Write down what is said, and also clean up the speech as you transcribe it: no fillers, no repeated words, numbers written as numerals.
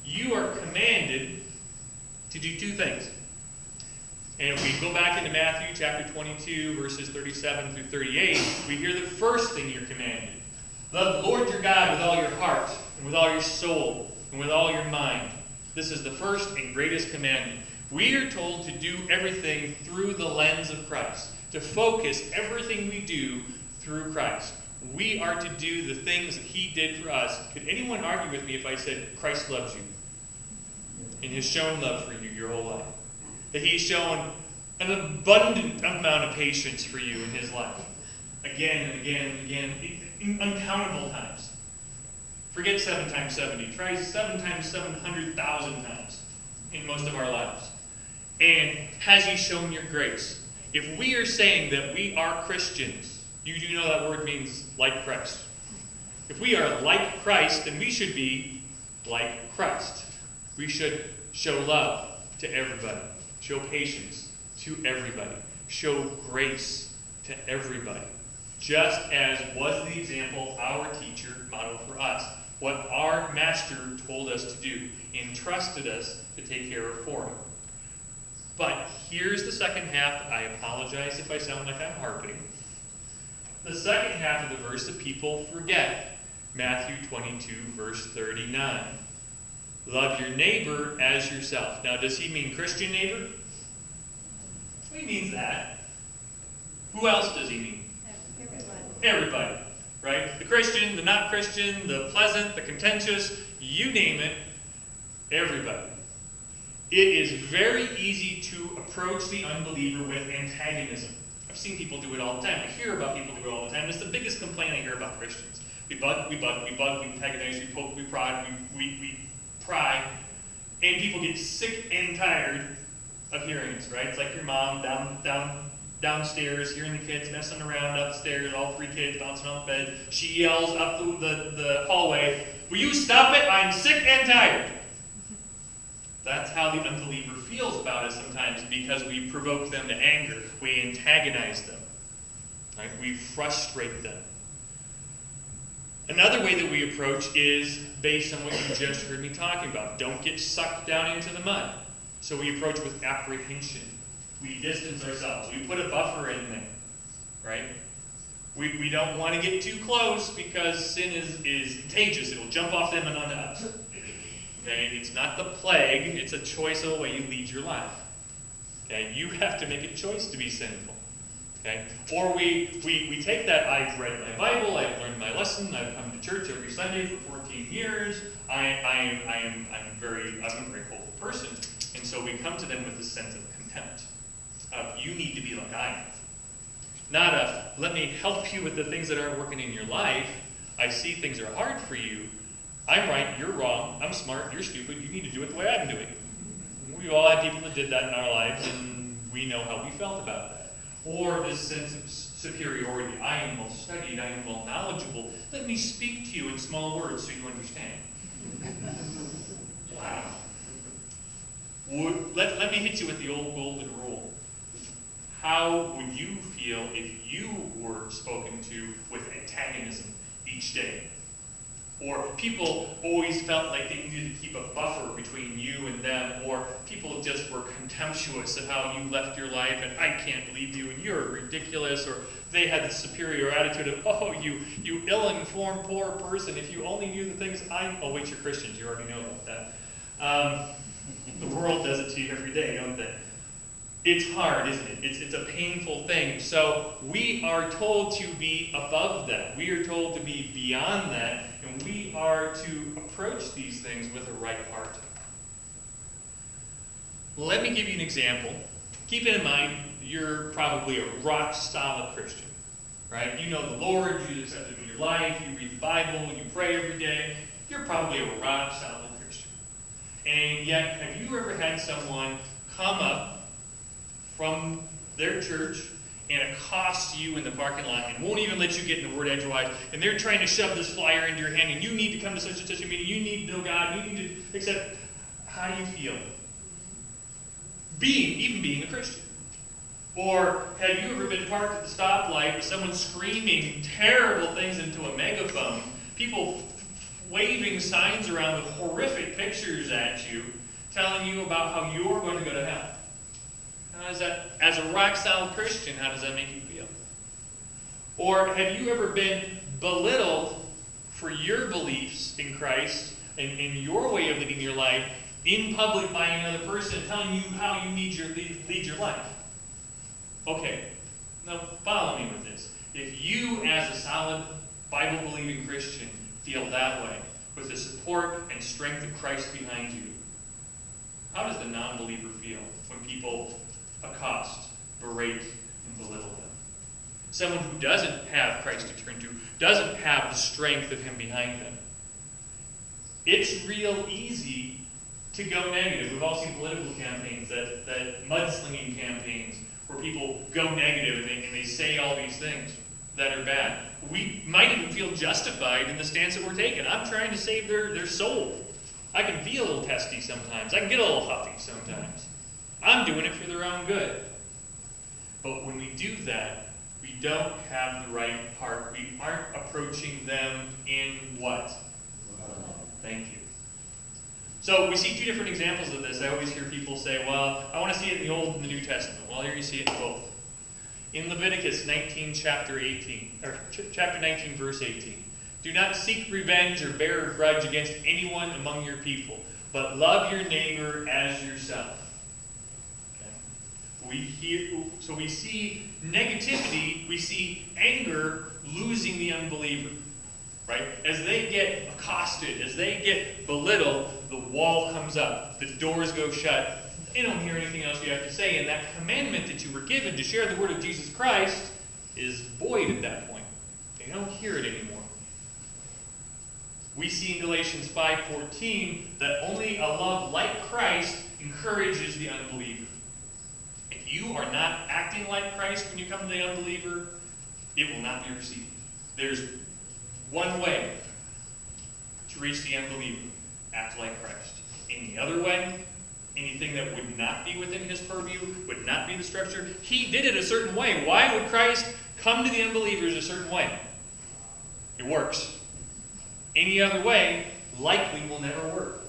you are commanded to do two things. And if we go back into Matthew chapter 22, verses 37 through 38, we hear the first thing you're commanded. Love the Lord your God with all your heart, and with all your soul, and with all your mind. This is the first and greatest commandment. We are told to do everything through the lens of Christ, to focus everything we do through Christ. We are to do the things that he did for us. Could anyone argue with me if I said Christ loves you and has shown love for you your whole life? That he's shown an abundant amount of patience for you in his life. Again and again and again, uncountable times. Forget 7 times 70. Try 7 times 700,000 times in most of our lives. And has he shown your grace? If we are saying that we are Christians, you do know that word means like Christ. If we are like Christ, then we should be like Christ. We should show love to everybody. Show patience to everybody. Show grace to everybody. Just as was the example our teacher modeled for us. What our master told us to do. Entrusted us to take care of for him. But here's the second half. I apologize if I sound like I'm harping. The second half of the verse that people forget. Matthew 22, verse 39. Love your neighbor as yourself. Now, does he mean Christian neighbor? He means that. Who else does he mean? Everybody. Right? The Christian, the not Christian, the pleasant, the contentious, you name it, everybody. It is very easy to approach the unbeliever with antagonism. I've seen people do it all the time. I hear about people do it all the time. It's the biggest complaint I hear about Christians. We bug, we antagonize, we poke, we prod, we pry, and people get sick and tired of hearing this, right? It's like your mom downstairs, hearing the kids messing around upstairs, all 3 kids bouncing off the bed. She yells up the hallway, "Will you stop it? I'm sick and tired." That's how the unbeliever feels about us sometimes, because we provoke them to anger. We antagonize them. Right? We frustrate them. Another way that we approach is based on what you just heard me talking about. Don't get sucked down into the mud. So we approach with apprehension. We distance ourselves. We put a buffer in there. Right? We don't want to get too close because sin is contagious. It'll jump off them and onto us. Okay? It's not the plague. It's a choice of the way you lead your life. Okay? You have to make a choice to be sinful. Okay? Or we take that, I've read my Bible, I've learned my lesson, I've come to church every Sunday for 14 years, I'm a very hopeful person. And so we come to them with this sense of contempt. You need to be like I am. Not a, let me help you with the things that aren't working in your life. I see things are hard for you. I'm right, you're wrong, I'm smart, you're stupid, you need to do it the way I'm doing it. We've all had people that did that in our lives, and we know how we felt about that. Or this sense of superiority. I am well studied, I am well knowledgeable. Let me speak to you in small words so you understand. Wow. Let me hit you with the old golden rule. How would you feel if you were spoken to with antagonism each day? Or people always felt like they needed to keep a buffer between you and them, or people just were contemptuous of how you left your life, and I can't believe you, and you're ridiculous, or they had the superior attitude of, oh, you ill-informed poor person, if you only knew the things oh wait, you're Christians, you already know about that. The world does it to you every day, don't they? It's hard, isn't it? It's a painful thing. So we are told to be above that. We are told to be beyond that. And we are to approach these things with a right heart. Let me give you an example. Keep in mind, you're probably a rock-solid Christian. Right? You know the Lord, you accept Him in your life, you read the Bible, you pray every day. You're probably a rock-solid Christian. And yet, have you ever had someone come up from their church and accost you in the parking lot and won't even let you get in the word edgewise, and they're trying to shove this flyer into your hand, and you need to come to such and such a meeting, you need to know God, you need to accept. How do you feel? Even being a Christian. Or have you ever been parked at the stoplight with someone screaming terrible things into a megaphone? People waving signs around with horrific pictures at you, telling you about how you're going to go to hell. How does that, as a rock-solid Christian, how does that make you feel? Or have you ever been belittled for your beliefs in Christ and your way of living your life in public by another person telling you how you need lead your life? Okay, now follow me with this. If you, as a solid Bible-believing Christian, feel that way, with the support and strength of Christ behind you, how does the non-believer feel when people accost, berate, and belittle them? Someone who doesn't have Christ to turn to, doesn't have the strength of him behind them. It's real easy to go negative. We've all seen political campaigns, that mudslinging campaigns, where people go negative and they say all these things that are bad. We might even feel justified in the stance that we're taking. I'm trying to save their soul. I can feel a little testy sometimes. I can get a little huffy sometimes. I'm doing it for their own good. But when we do that, we don't have the right heart. We aren't approaching them in what? Thank you. So we see two different examples of this. I always hear people say, well, I want to see it in the Old and the New Testament. Well, here you see it in both. In Leviticus 19, chapter 19, verse 18. Do not seek revenge or bear a grudge against anyone among your people, but love your neighbor as yourself. Okay? So we see negativity, we see anger losing the unbeliever. Right? As they get accosted, as they get belittled, the wall comes up, the doors go shut. They don't hear anything else you have to say, and that commandment that you were given to share the word of Jesus Christ is void at that point. They don't hear it anymore. We see in Galatians 5:14 that only a love like Christ encourages the unbeliever. If you are not acting like Christ when you come to the unbeliever, it will not be received. There's one way to reach the unbeliever: act like Christ. Any other way, anything that would not be within his purview, would not be the structure, he did it a certain way. Why would Christ come to the unbelievers a certain way? It works. Any other way likely will never work.